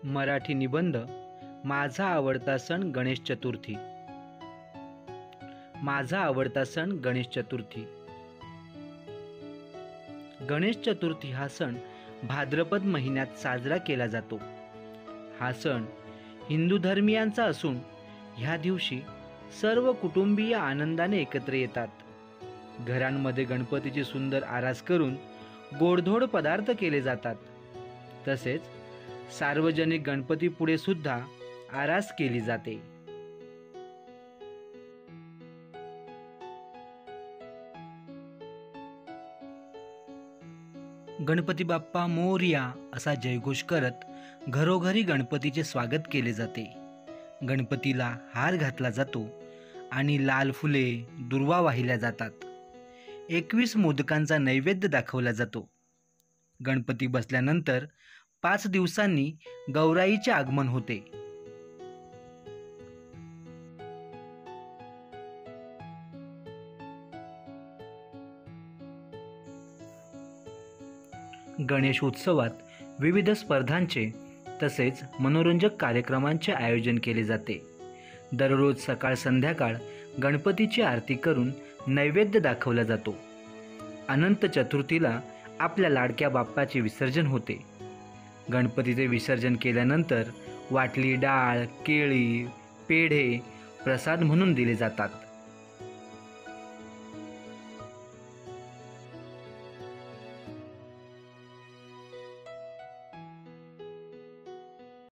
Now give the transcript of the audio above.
मराठी निबंध. माझा आवडता सण गणेश चतुर्थी. माझा आवडता सण गणेश चतुर्थी. गणेश चतुर्थी हा सण भाद्रपद महिन्यात साजरा केला जातो. हा सण हिंदू धर्मियांचा असून ह्या दिवशी सर्व कुटुंबीय आनंदाने एकत्र येतात. घरांमध्ये गणपतीची सुंदर आरास करून गोडधोड पदार्थ केले जातात. तसेच सार्वजनिक गणपती पुढे सुद्धा आरास केली जाते. गणपती बाप्पा मोरया असा जयघोष करत घरोघरी गणपतीचे स्वागत केले जाते. गणपतीला हार घातला जातो आणि लाल फुले, दुर्वा वाहिल्या जातात. 21 मोदकांचा नैवेद्य दाखवला जातो. गणपती बसल्यानंतर 5 दिवसांनी गौराईचे आगमन होते. गणेश उत्सवात विविध स्पर्धांचे तसेच मनोरंजक कार्यक्रमांचे आयोजन केले जाते. दररोज सकाळ संध्याकाळ गणपतीची आरती करून नैवेद्य दाखवला जातो. अनंत चतुर्थीला आपल्या लाडक्या बाप्पाचे विसर्जन होते. गणपतीचे विसर्जन केल्यानंतर वाटली डाळ, केळी, पेढे प्रसाद म्हणून दिले जातात.